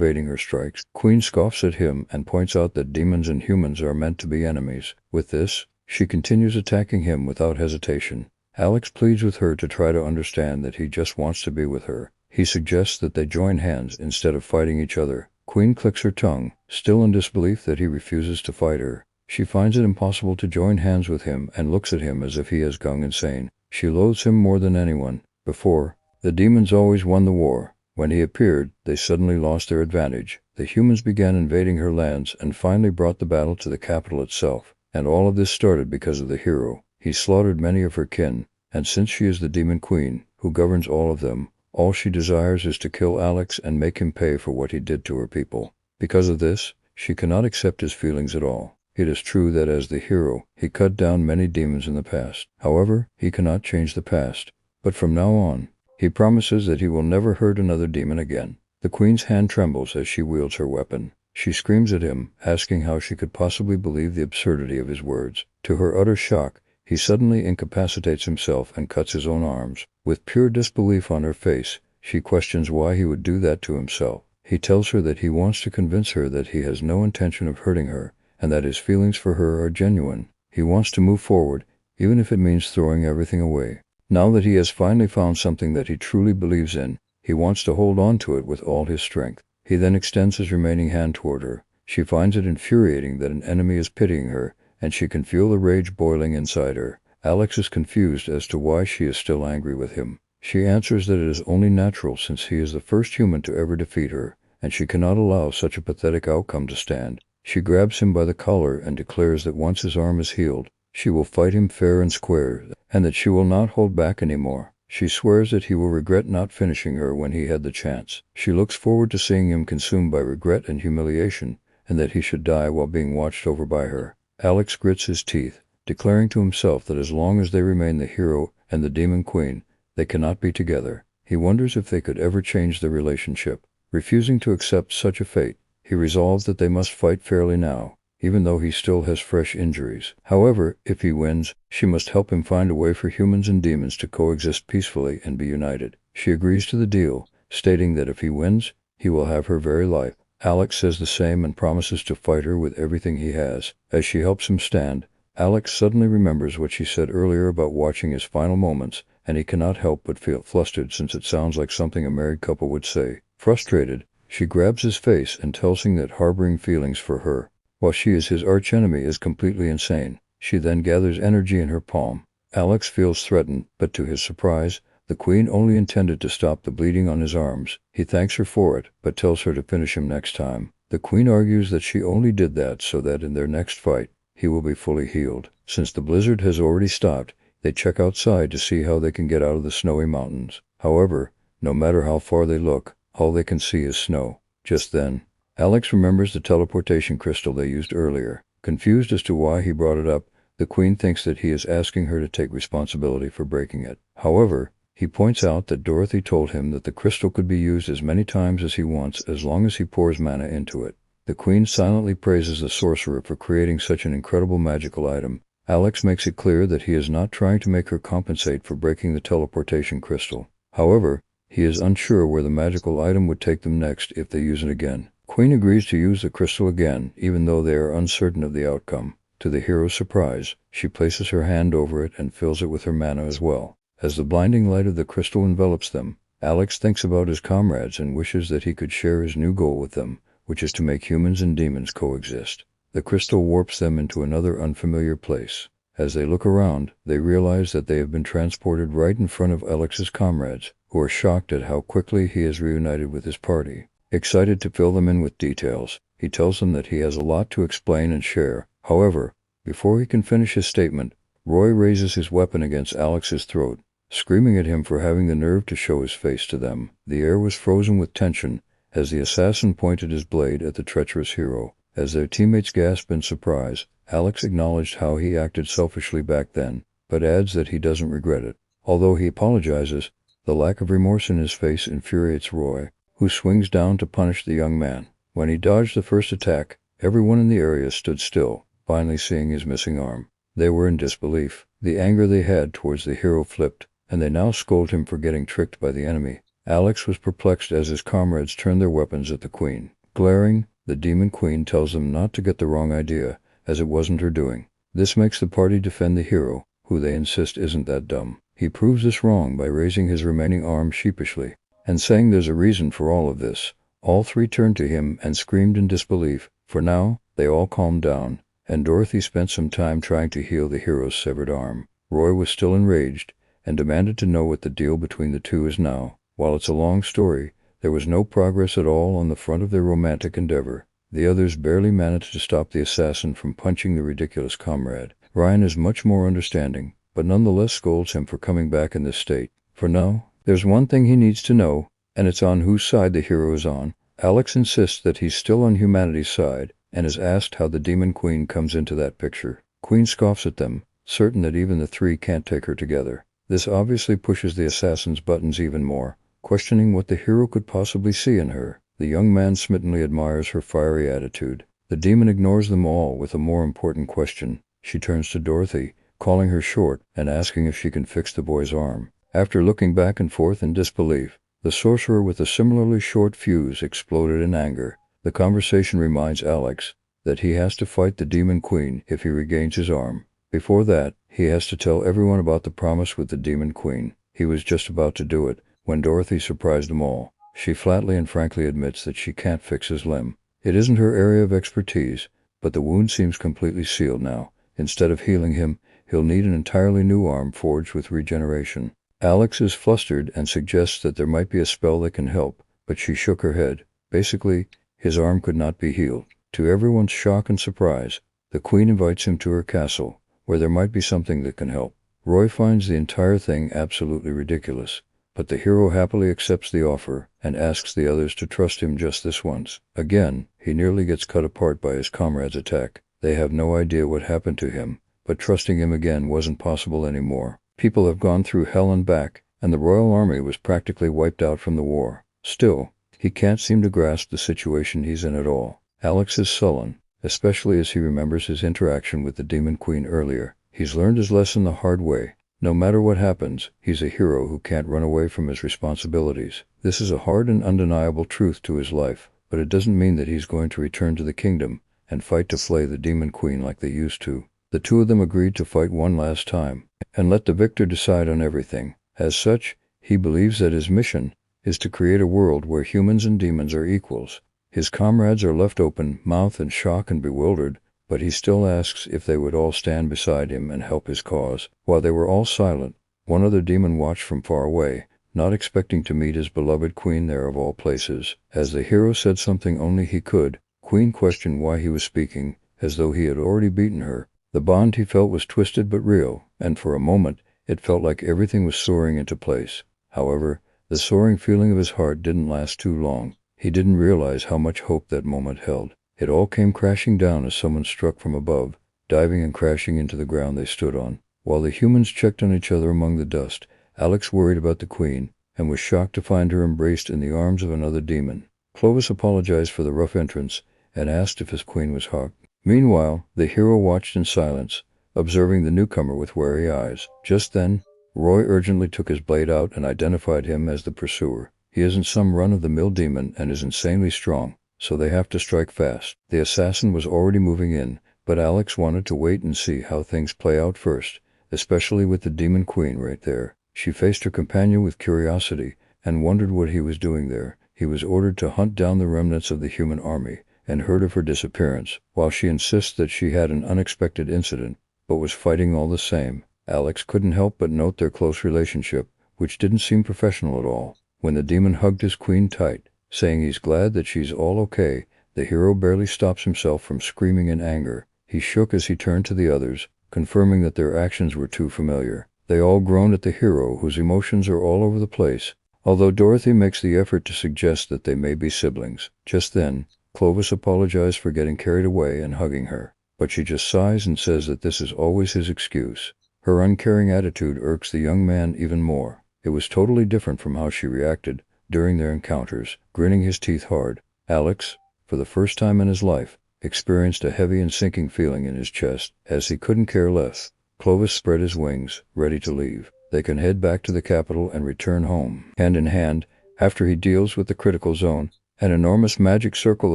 evading her strikes. Queen scoffs at him and points out that demons and humans are meant to be enemies. With this, she continues attacking him without hesitation. Alex pleads with her to try to understand that he just wants to be with her. He suggests that they join hands instead of fighting each other. Queen clicks her tongue, still in disbelief that he refuses to fight her. She finds it impossible to join hands with him and looks at him as if he has gone insane. She loathes him more than anyone. Before, the demons always won the war. When he appeared, they suddenly lost their advantage. The humans began invading her lands and finally brought the battle to the capital itself. And all of this started because of the hero. He slaughtered many of her kin, and since she is the demon queen, who governs all of them, all she desires is to kill Alex and make him pay for what he did to her people. Because of this, she cannot accept his feelings at all. It is true that as the hero, he cut down many demons in the past. However, he cannot change the past. But from now on, he promises that he will never hurt another demon again. The queen's hand trembles as she wields her weapon. She screams at him, asking how she could possibly believe the absurdity of his words. To her utter shock, he suddenly incapacitates himself and cuts his own arms. With pure disbelief on her face, she questions why he would do that to himself. He tells her that he wants to convince her that he has no intention of hurting her, and that his feelings for her are genuine. He wants to move forward, even if it means throwing everything away. Now that he has finally found something that he truly believes in, he wants to hold on to it with all his strength. He then extends his remaining hand toward her. She finds it infuriating that an enemy is pitying her, and she can feel the rage boiling inside her. Alex is confused as to why she is still angry with him. She answers that it is only natural since he is the first human to ever defeat her, and she cannot allow such a pathetic outcome to stand. She grabs him by the collar and declares that once his arm is healed, she will fight him fair and square, and that she will not hold back anymore. She swears that he will regret not finishing her when he had the chance. She looks forward to seeing him consumed by regret and humiliation, and that he should die while being watched over by her. Alex grits his teeth, declaring to himself that as long as they remain the hero and the demon queen, they cannot be together. He wonders if they could ever change their relationship. Refusing to accept such a fate, he resolves that they must fight fairly now, even though he still has fresh injuries. However, if he wins, she must help him find a way for humans and demons to coexist peacefully and be united. She agrees to the deal, stating that if he wins, he will have her very life. Alex says the same and promises to fight her with everything he has. As she helps him stand, Alex suddenly remembers what she said earlier about watching his final moments, and he cannot help but feel flustered since it sounds like something a married couple would say. Frustrated, she grabs his face and tells him that harboring feelings for her, while she is his archenemy, is completely insane. She then gathers energy in her palm. Alex feels threatened, but to his surprise, the queen only intended to stop the bleeding on his arms. He thanks her for it, but tells her to finish him next time. The queen argues that she only did that so that in their next fight, he will be fully healed. Since the blizzard has already stopped, they check outside to see how they can get out of the snowy mountains. However, no matter how far they look, all they can see is snow. Just then, Alex remembers the teleportation crystal they used earlier. Confused as to why he brought it up, the queen thinks that he is asking her to take responsibility for breaking it. However, he points out that Dorothy told him that the crystal could be used as many times as he wants as long as he pours mana into it. The queen silently praises the sorcerer for creating such an incredible magical item. Alex makes it clear that he is not trying to make her compensate for breaking the teleportation crystal. However, he is unsure where the magical item would take them next if they use it again. Queen agrees to use the crystal again, even though they are uncertain of the outcome. To the hero's surprise, she places her hand over it and fills it with her mana as well. As the blinding light of the crystal envelops them, Alex thinks about his comrades and wishes that he could share his new goal with them, which is to make humans and demons coexist. The crystal warps them into another unfamiliar place. As they look around, they realize that they have been transported right in front of Alex's comrades, who are shocked at how quickly he has reunited with his party. Excited to fill them in with details, he tells them that he has a lot to explain and share. However, before he can finish his statement, Roy raises his weapon against Alex's throat, screaming at him for having the nerve to show his face to them. The air was frozen with tension as the assassin pointed his blade at the treacherous hero. As their teammates gasped in surprise, Alex acknowledged how he acted selfishly back then, but adds that he doesn't regret it. Although he apologizes, the lack of remorse in his face infuriates Roy, who swings down to punish the young man. When he dodged the first attack, everyone in the area stood still, finally seeing his missing arm. They were in disbelief. The anger they had towards the hero flipped, and they now scold him for getting tricked by the enemy. Alex was perplexed as his comrades turned their weapons at the queen. Glaring, the demon queen tells them not to get the wrong idea, as it wasn't her doing. This makes the party defend the hero, who they insist isn't that dumb. He proves this wrong by raising his remaining arm sheepishly, and saying there's a reason for all of this. All three turned to him and screamed in disbelief. For now, they all calmed down, and Dorothy spent some time trying to heal the hero's severed arm. Roy was still enraged, and demanded to know what the deal between the two is now. While it's a long story, there was no progress at all on the front of their romantic endeavor. The others barely managed to stop the assassin from punching the ridiculous comrade. Ryan is much more understanding, but nonetheless scolds him for coming back in this state. For now, there's one thing he needs to know, and it's on whose side the hero is on. Alex insists that he's still on humanity's side, and is asked how the demon queen comes into that picture. Queen scoffs at them, certain that even the three can't take her together. This obviously pushes the assassin's buttons even more, questioning what the hero could possibly see in her. The young man smittenly admires her fiery attitude. The demon ignores them all with a more important question. She turns to Dorothy, calling her short and asking if she can fix the boy's arm. After looking back and forth in disbelief, the sorcerer with a similarly short fuse exploded in anger. The conversation reminds Alex that he has to fight the demon queen if he regains his arm. Before that, he has to tell everyone about the promise with the demon queen. He was just about to do it when Dorothy surprised them all. She flatly and frankly admits that she can't fix his limb. It isn't her area of expertise, but the wound seems completely sealed now. Instead of healing him, he'll need an entirely new arm forged with regeneration. Alex is flustered and suggests that there might be a spell that can help, but she shook her head. Basically, his arm could not be healed. To everyone's shock and surprise, the queen invites him to her castle, where there might be something that can help. Roy finds the entire thing absolutely ridiculous, but the hero happily accepts the offer and asks the others to trust him just this once. Again, he nearly gets cut apart by his comrades' attack. They have no idea what happened to him, but trusting him again wasn't possible anymore. People have gone through hell and back, and the royal army was practically wiped out from the war. Still, he can't seem to grasp the situation he's in at all. Alex is sullen, especially as he remembers his interaction with the demon queen earlier. He's learned his lesson the hard way. No matter what happens, he's a hero who can't run away from his responsibilities. This is a hard and undeniable truth to his life, but it doesn't mean that he's going to return to the kingdom and fight to flay the demon queen like they used to. The two of them agreed to fight one last time, and let the victor decide on everything. As such, he believes that his mission is to create a world where humans and demons are equals. His comrades are left open-mouthed in shock and bewildered, but he still asks if they would all stand beside him and help his cause. While they were all silent, one other demon watched from far away, not expecting to meet his beloved queen there of all places. As the hero said something only he could, Queen questioned why he was speaking, as though he had already beaten her. The bond he felt was twisted but real, and for a moment, it felt like everything was soaring into place. However, the soaring feeling of his heart didn't last too long. He didn't realize how much hope that moment held. It all came crashing down as someone struck from above, diving and crashing into the ground they stood on. While the humans checked on each other among the dust, Alex worried about the queen, and was shocked to find her embraced in the arms of another demon. Clovis apologized for the rough entrance, and asked if his queen was hurt. Meanwhile, the hero watched in silence, observing the newcomer with wary eyes. Just then, Roy urgently took his blade out and identified him as the pursuer. He isn't some run-of-the-mill demon and is insanely strong, so they have to strike fast. The assassin was already moving in, but Alex wanted to wait and see how things play out first, especially with the demon queen right there. She faced her companion with curiosity and wondered what he was doing there. He was ordered to hunt down the remnants of the human army, and heard of her disappearance. While she insists that she had an unexpected incident, but was fighting all the same, Alex couldn't help but note their close relationship, which didn't seem professional at all. When the demon hugged his queen tight, saying he's glad that she's all okay, the hero barely stops himself from screaming in anger. He shook as he turned to the others, confirming that their actions were too familiar. They all groaned at the hero, whose emotions are all over the place, although Dorothy makes the effort to suggest that they may be siblings. Just then, Clovis apologized for getting carried away and hugging her, but she just sighs and says that this is always his excuse. Her uncaring attitude irks the young man even more. It was totally different from how she reacted during their encounters. Grinning his teeth hard, Alex, for the first time in his life, experienced a heavy and sinking feeling in his chest. As he couldn't care less, Clovis spread his wings, ready to leave. They can head back to the capital and return home. Hand in hand, After he deals with the critical zone, an enormous magic circle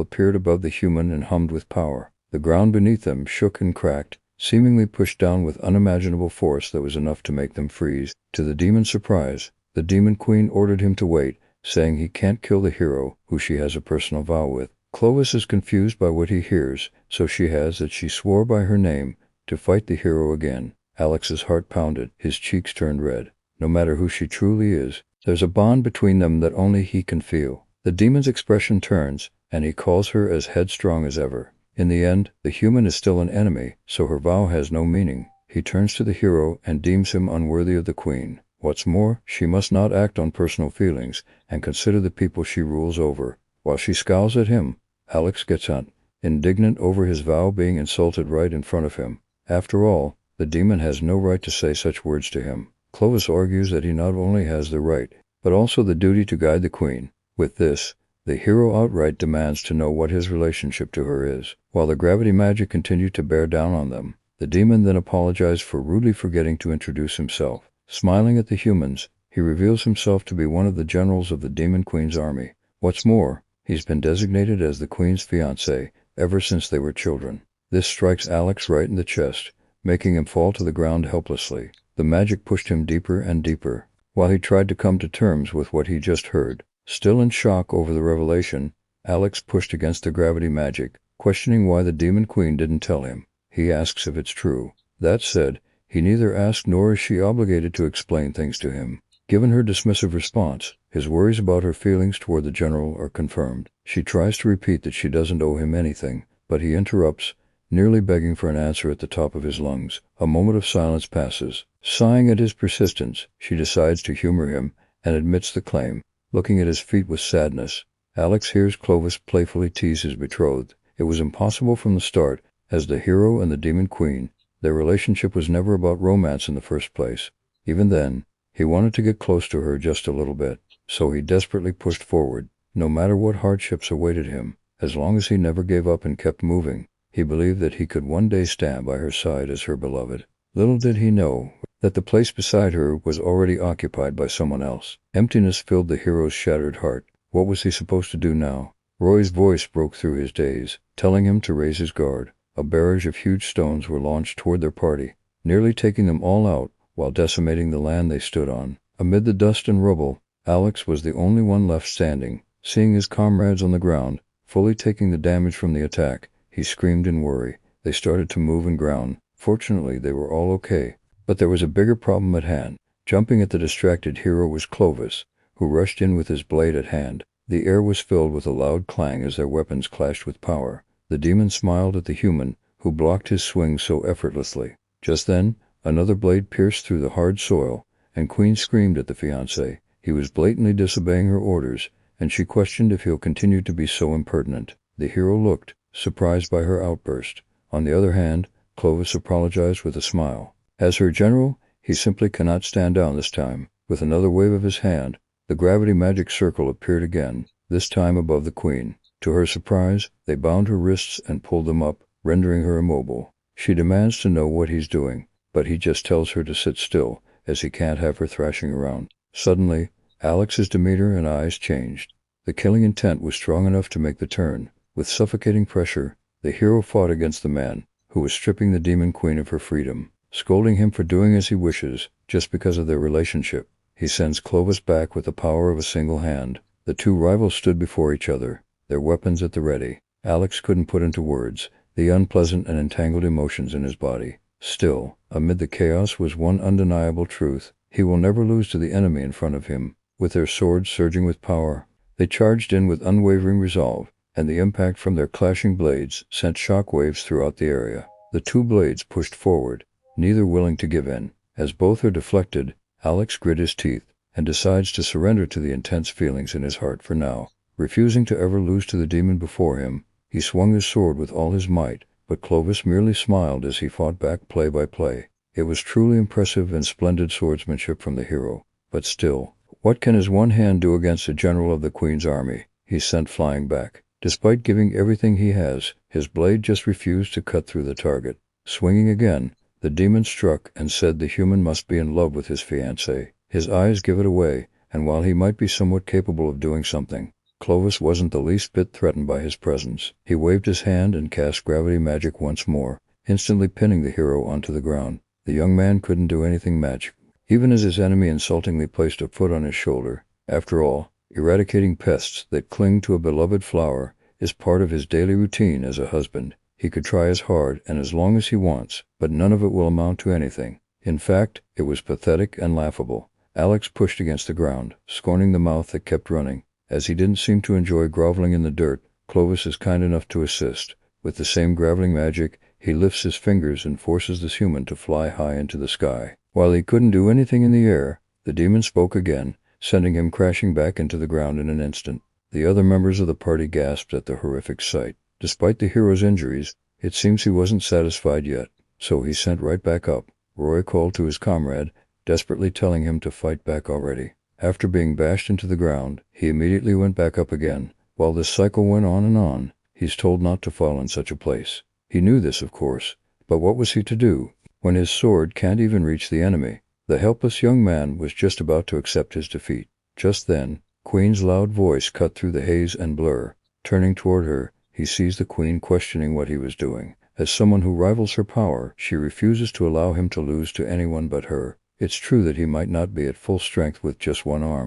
appeared above the human and hummed with power. The ground beneath them shook and cracked, seemingly pushed down with unimaginable force that was enough to make them freeze. To the demon's surprise, the demon queen ordered him to wait, saying he can't kill the hero who she has a personal vow with. Clovis is confused by what he hears, so she has that she swore by her name to fight the hero again. Alex's heart pounded, his cheeks turned red. No matter who she truly is, there's a bond between them that only he can feel. The demon's expression turns, and he calls her as headstrong as ever. In the end, the human is still an enemy, so her vow has no meaning. He turns to the hero and deems him unworthy of the queen. What's more, she must not act on personal feelings and consider the people she rules over. While she scowls at him, Alex gets on, indignant over his vow being insulted right in front of him. After all, the demon has no right to say such words to him. Clovis argues that he not only has the right, but also the duty to guide the queen. With this, the hero outright demands to know what his relationship to her is. While the gravity magic continued to bear down on them, the demon then apologized for rudely forgetting to introduce himself. Smiling at the humans, he reveals himself to be one of the generals of the demon queen's army. What's more, he's been designated as the queen's fiancé ever since they were children. This strikes Alex right in the chest, making him fall to the ground helplessly. The magic pushed him deeper and deeper, while he tried to come to terms with what he just heard. Still in shock over the revelation, Alex pushed against the gravity magic, questioning why the demon queen didn't tell him. He asks if it's true. That said, he neither asks nor is she obligated to explain things to him. Given her dismissive response, his worries about her feelings toward the general are confirmed. She tries to repeat that she doesn't owe him anything, but he interrupts, nearly begging for an answer at the top of his lungs. A moment of silence passes. Sighing at his persistence, she decides to humor him and admits the claim. Looking at his feet with sadness, Alex hears Clovis playfully tease his betrothed. It was impossible from the start, as the hero and the demon queen. Their relationship was never about romance in the first place. Even then, he wanted to get close to her just a little bit, so he desperately pushed forward. No matter what hardships awaited him, as long as he never gave up and kept moving, he believed that he could one day stand by her side as her beloved. Little did he know that the place beside her was already occupied by someone else. Emptiness filled the hero's shattered heart. What was he supposed to do now? Roy's voice broke through his daze, telling him to raise his guard. A barrage of huge stones were launched toward their party, nearly taking them all out while decimating the land they stood on. Amid the dust and rubble, Alex was the only one left standing. Seeing his comrades on the ground, fully taking the damage from the attack, he screamed in worry. They started to move and ground. Fortunately, they were all okay. But there was a bigger problem at hand. Jumping at the distracted hero was Clovis, who rushed in with his blade at hand. The air was filled with a loud clang as their weapons clashed with power. The demon smiled at the human, who blocked his swing so effortlessly. Just then, another blade pierced through the hard soil, and Queen screamed at the fiancé. He was blatantly disobeying her orders, and she questioned if he'll continue to be so impertinent. The hero looked, surprised by her outburst. On the other hand, Clovis apologized with a smile. As her general, he simply cannot stand down this time. With another wave of his hand, the gravity magic circle appeared again, this time above the queen. To her surprise, they bound her wrists and pulled them up, rendering her immobile. She demands to know what he's doing, but he just tells her to sit still, as he can't have her thrashing around. Suddenly, Alex's demeanor and eyes changed. The killing intent was strong enough to make the turn. With suffocating pressure, the hero fought against the man, who was stripping the demon queen of her freedom. Scolding him for doing as he wishes, just because of their relationship, he sends Clovis back with the power of a single hand. The two rivals stood before each other, their weapons at the ready. Alex couldn't put into words the unpleasant and entangled emotions in his body. Still, amid the chaos was one undeniable truth. He will never lose to the enemy in front of him. With their swords surging with power, they charged in with unwavering resolve, and the impact from their clashing blades sent shock waves throughout the area. The two blades pushed forward, neither willing to give in. As both are deflected, Alex grit his teeth and decides to surrender to the intense feelings in his heart for now. Refusing to ever lose to the demon before him, he swung his sword with all his might, but Clovis merely smiled as he fought back play by play. It was truly impressive and splendid swordsmanship from the hero, but still, what can his one hand do against a general of the Queen's army? He sent flying back. Despite giving everything he has, his blade just refused to cut through the target. Swinging again, the demon struck and said the human must be in love with his fiancée. His eyes give it away, and while he might be somewhat capable of doing something, Clovis wasn't the least bit threatened by his presence. He waved his hand and cast gravity magic once more, instantly pinning the hero onto the ground. The young man couldn't do anything magic, even as his enemy insultingly placed a foot on his shoulder. After all, eradicating pests that cling to a beloved flower is part of his daily routine as a husband. He could try as hard and as long as he wants, but none of it will amount to anything. In fact, it was pathetic and laughable. Alex pushed against the ground, scorning the mouth that kept running. As he didn't seem to enjoy groveling in the dirt, Clovis is kind enough to assist. With the same graveling magic, he lifts his fingers and forces this human to fly high into the sky. While he couldn't do anything in the air, the demon spoke again, sending him crashing back into the ground in an instant. The other members of the party gasped at the horrific sight. Despite the hero's injuries, it seems he wasn't satisfied yet, so he sent right back up. Roy called to his comrade, desperately telling him to fight back already. After being bashed into the ground, he immediately went back up again. While this cycle went on and on, he's told not to fall in such a place. He knew this, of course, but what was he to do when his sword can't even reach the enemy? The helpless young man was just about to accept his defeat. Just then, Queen's loud voice cut through the haze and blur. Turning toward her, he sees the Queen questioning what he was doing. As someone who rivals her power, she refuses to allow him to lose to anyone but her. It's true that he might not be at full strength with just one arm,